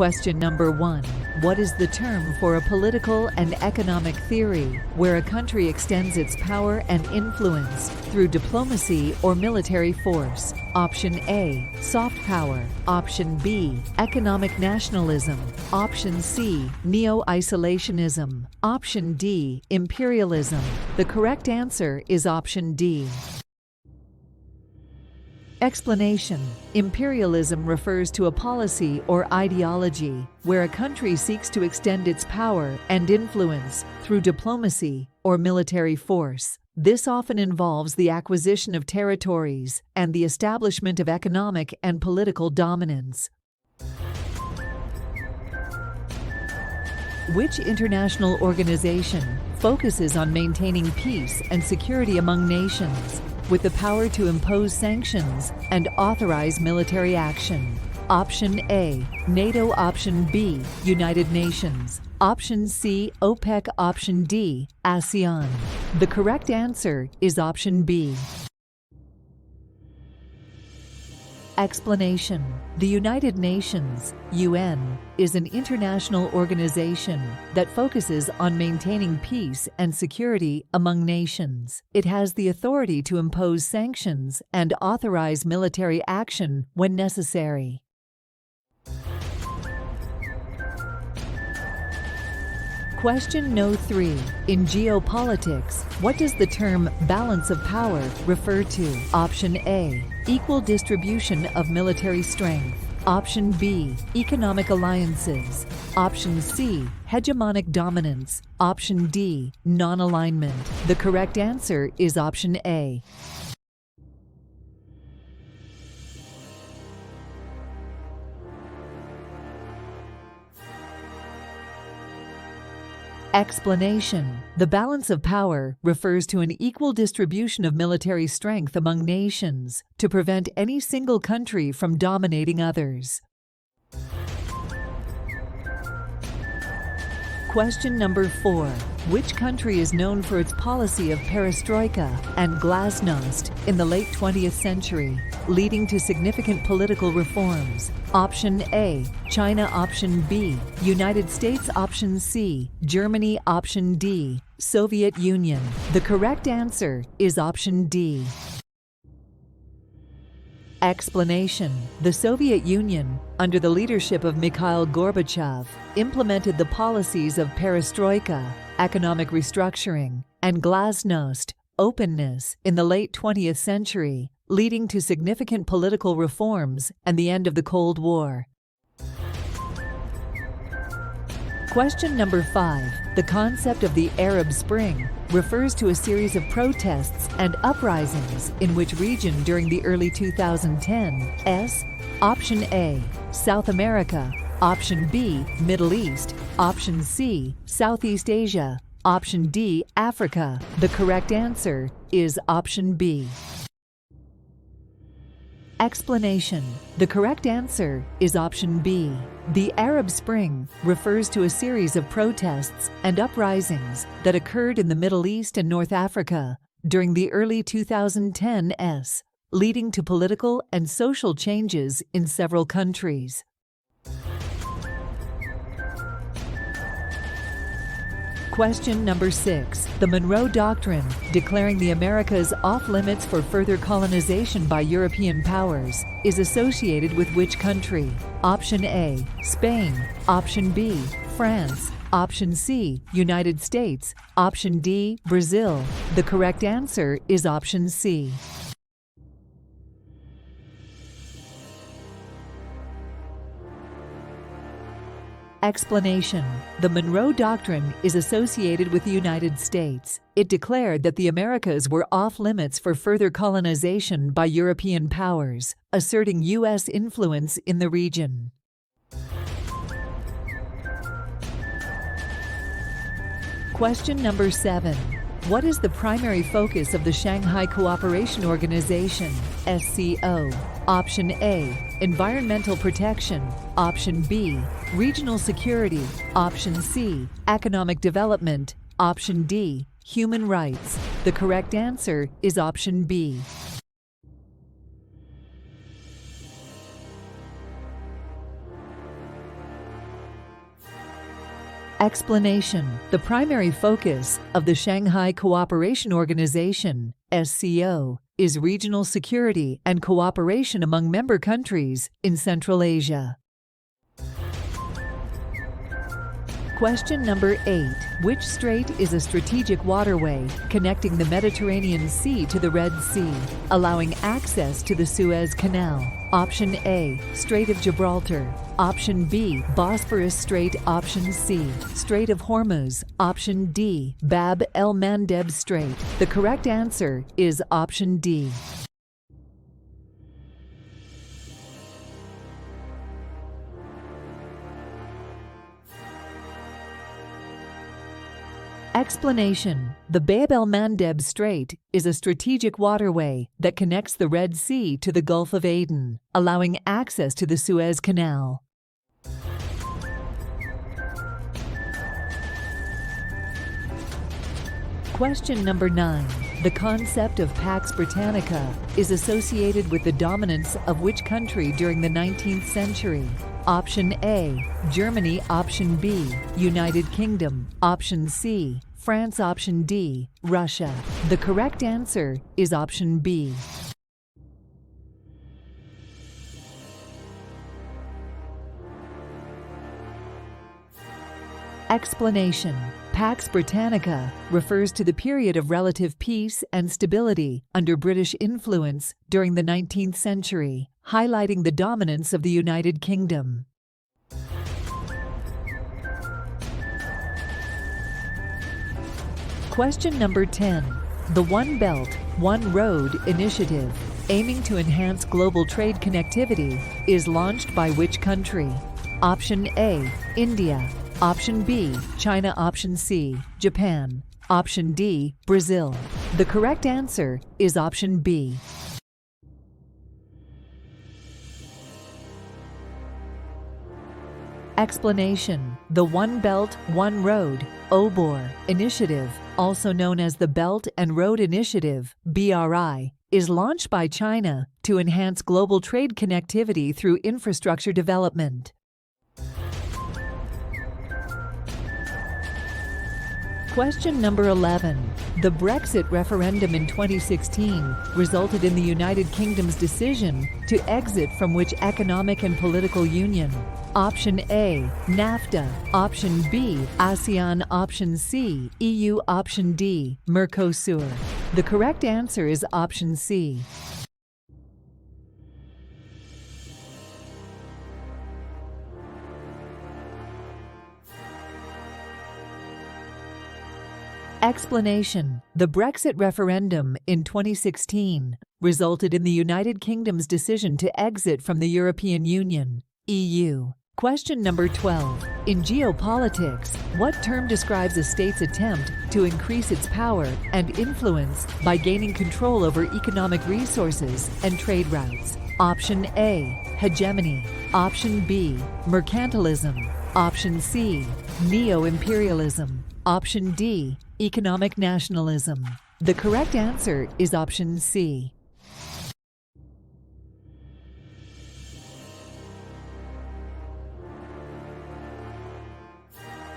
Question number 1. What is the term for a political and economic theory where a country extends its power and influence through diplomacy or military force? Option A, soft power. Option B, economic nationalism. Option C, neo-isolationism. Option D, imperialism. The correct answer is option D. Explanation. Imperialism refers to a policy or ideology where a country seeks to extend its power and influence through diplomacy or military force. This often involves the acquisition of territories and the establishment of economic and political dominance. Which international organization focuses on maintaining peace and security among nations, with the power to impose sanctions and authorize military action? Option A, NATO. Option B, United Nations. Option C, OPEC. Option D, ASEAN. The correct answer is option B. Explanation. The United Nations, UN, is an international organization that focuses on maintaining peace and security among nations. It has the authority to impose sanctions and authorize military action when necessary. Question No. 3. In geopolitics, what does the term balance of power refer to? Option A, equal distribution of military strength. Option B, economic alliances. Option C, hegemonic dominance. Option D, non-alignment. The correct answer is option A. Explanation. The balance of power refers to an equal distribution of military strength among nations to prevent any single country from dominating others. Question number 4. Which country is known for its policy of perestroika and glasnost in the late 20th century, leading to significant political reforms? Option A, China. Option B, United States. Option C, Germany. Option D, Soviet Union. The correct answer is option D. Explanation. The Soviet Union, under the leadership of Mikhail Gorbachev, implemented the policies of perestroika, economic restructuring, and glasnost, openness, in the late 20th century, leading to significant political reforms and the end of the Cold War. Question number 5. The concept of the Arab Spring refers to a series of protests and uprisings in which region during the early 2010s? Option A, South America. Option B, Middle East. Option C, Southeast Asia. Option D, Africa. The correct answer is option B. Explanation. The correct answer is option B. The Arab Spring refers to a series of protests and uprisings that occurred in the Middle East and North Africa during the early 2010s, leading to political and social changes in several countries. Question number 6. The Monroe Doctrine, declaring the Americas off-limits for further colonization by European powers, is associated with which country? Option A, Spain. Option B, France. Option C, United States. Option D, Brazil. The correct answer is option C. Explanation. The Monroe Doctrine is associated with the United States. It declared that the Americas were off-limits for further colonization by European powers, asserting U.S. influence in the region. Question number 7. What is the primary focus of the Shanghai Cooperation Organization, SCO? Option A, environmental protection. Option B, regional security. Option C, economic development. Option D, human rights. The correct answer is option B. Explanation. The primary focus of the Shanghai Cooperation Organization, SCO, is regional security and cooperation among member countries in Central Asia. Question number 8. Which strait is a strategic waterway connecting the Mediterranean Sea to the Red Sea, allowing access to the Suez Canal? Option A, Strait of Gibraltar. Option B, Bosphorus Strait. Option C, Strait of Hormuz. Option D, Bab el-Mandeb Strait. The correct answer is option D. Explanation. The Bab el-Mandeb Strait is a strategic waterway that connects the Red Sea to the Gulf of Aden, allowing access to the Suez Canal. Question number 9. The concept of Pax Britannica is associated with the dominance of which country during the 19th century? Option A, Germany. Option B, United Kingdom. Option C, France. Option D, Russia. The correct answer is option B. Explanation. Pax Britannica refers to the period of relative peace and stability under British influence during the 19th century, highlighting the dominance of the United Kingdom. Question number 10. The One Belt, One Road initiative, aiming to enhance global trade connectivity, is launched by which country? Option A, India. Option B, China. Option C, Japan. Option D, Brazil. The correct answer is option B. Explanation. The One Belt, One Road (OBOR) initiative, also known as the Belt and Road Initiative (BRI), is launched by China to enhance global trade connectivity through infrastructure development. Question number 11. The Brexit referendum in 2016 resulted in the United Kingdom's decision to exit from which economic and political union? Option A, NAFTA. Option B, ASEAN. Option C, EU. Option D, Mercosur. The correct answer is option C. Explanation. The Brexit referendum in 2016 resulted in the United Kingdom's decision to exit from the European Union, EU. Question number 12. In geopolitics, what term describes a state's attempt to increase its power and influence by gaining control over economic resources and trade routes? Option A, hegemony. Option B, mercantilism. Option C, neo-imperialism. Option D, economic nationalism. The correct answer is option C.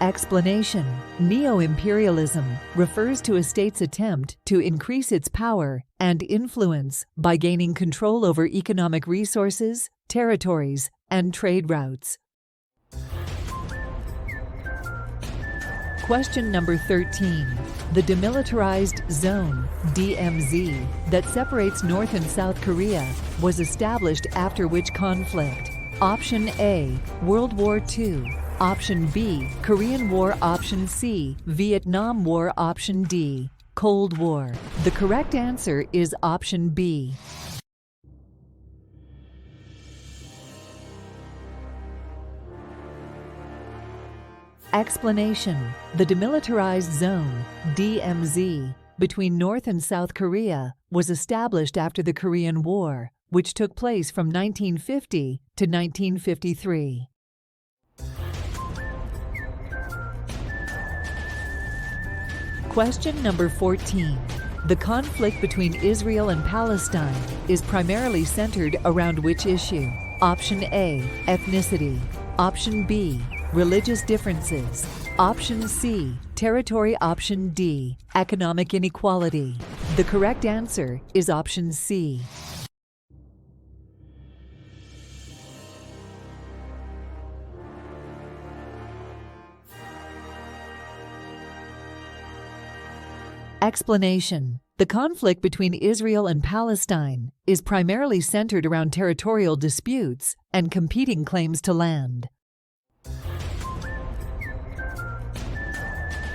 Explanation. Neo-imperialism refers to a state's attempt to increase its power and influence by gaining control over economic resources, territories, and trade routes. Question number 13. The demilitarized zone, DMZ, that separates North and South Korea was established after which conflict? Option A, World War II. Option B, Korean War. Option C, Vietnam War. Option D, Cold War. The correct answer is option B. Explanation. The demilitarized zone, DMZ, between North and South Korea was established after the Korean War, which took place from 1950 to 1953. Question number 14. The conflict between Israel and Palestine is primarily centered around which issue? Option A, ethnicity. Option B, religious differences. Option C, territory. Option D, economic inequality. The correct answer is option C. Explanation. The conflict between Israel and Palestine is primarily centered around territorial disputes and competing claims to land.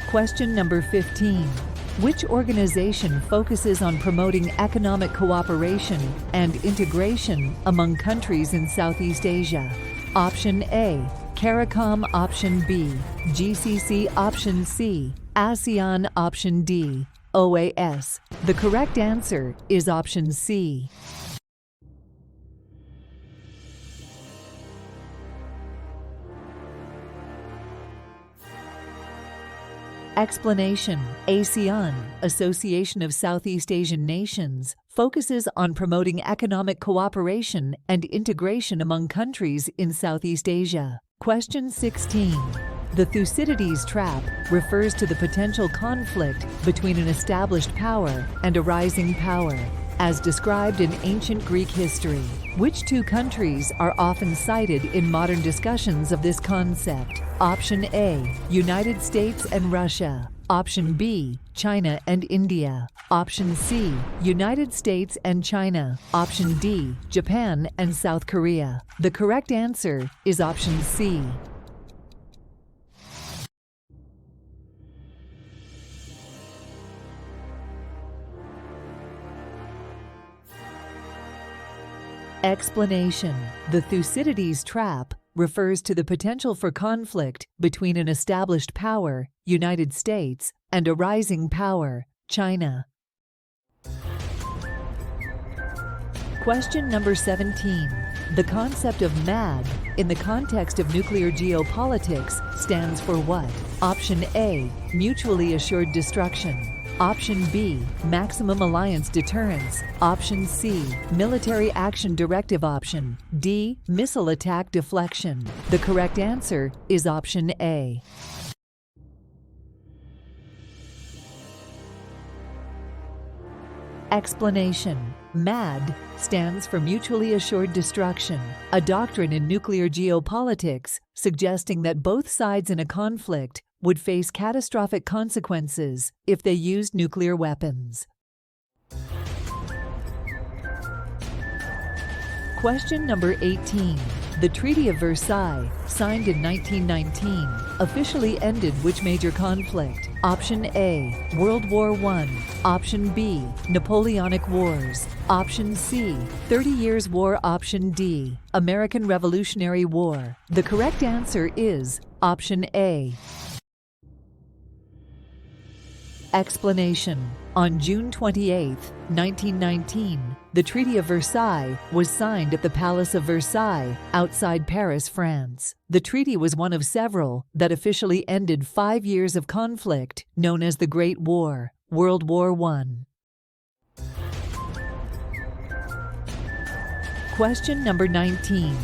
Question number 15. Which organization focuses on promoting economic cooperation and integration among countries in Southeast Asia? Option A, CARICOM. Option B, GCC. Option C, ASEAN. Option D, OAS. The correct answer is option C. Explanation. ASEAN, Association of Southeast Asian Nations, focuses on promoting economic cooperation and integration among countries in Southeast Asia. Question 16. The Thucydides trap refers to the potential conflict between an established power and a rising power, as described in ancient Greek history. Which two countries are often cited in modern discussions of this concept? Option A, United States and Russia. Option B, China and India. Option C, United States and China. Option D, Japan and South Korea. The correct answer is option C. Explanation. The Thucydides trap refers to the potential for conflict between an established power, United States, and a rising power, China. Question number 17. The concept of MAD in the context of nuclear geopolitics stands for what? Option A, mutually assured destruction. Option B, maximum alliance deterrence. Option C, military action directive. Option D, missile attack deflection. The correct answer is option A. Explanation. MAD stands for Mutually Assured Destruction, a doctrine in nuclear geopolitics suggesting that both sides in a conflict would face catastrophic consequences if they used nuclear weapons. Question number 18. The Treaty of Versailles, signed in 1919, officially ended which major conflict? Option A, World War I. Option B, Napoleonic Wars. Option C, 30 Years' War. Option D, American Revolutionary War. The correct answer is option A. Explanation. On June 28, 1919, the Treaty of Versailles was signed at the Palace of Versailles outside Paris, France. The treaty was one of several that officially ended 5 years of conflict known as the Great War, World War I. Question number 19.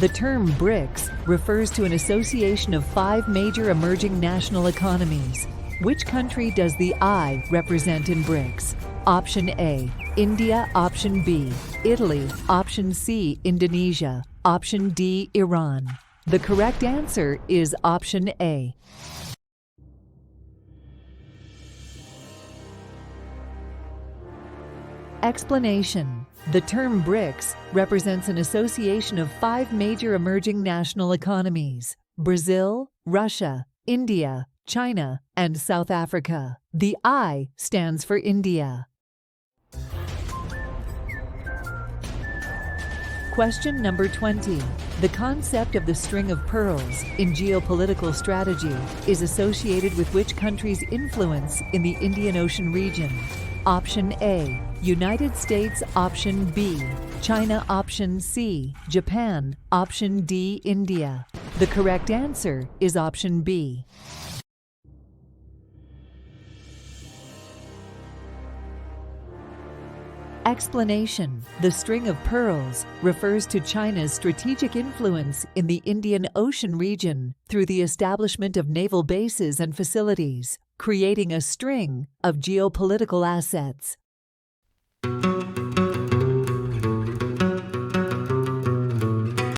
The term BRICS refers to an association of 5 major emerging national economies. Which country does the I represent in BRICS? Option A, India. Option B, Italy. Option C, Indonesia. Option D, Iran. The correct answer is option A. Explanation. The term BRICS represents an association of 5 major emerging national economies: Brazil, Russia, India, China, and South Africa. The I stands for India. Question number 20. The concept of the string of pearls in geopolitical strategy is associated with which country's influence in the Indian Ocean region? Option A, United States. Option B, China. Option C, Japan. Option D, India. The correct answer is option B. Explanation: the string of pearls refers to China's strategic influence in the Indian Ocean region through the establishment of naval bases and facilities, creating a string of geopolitical assets.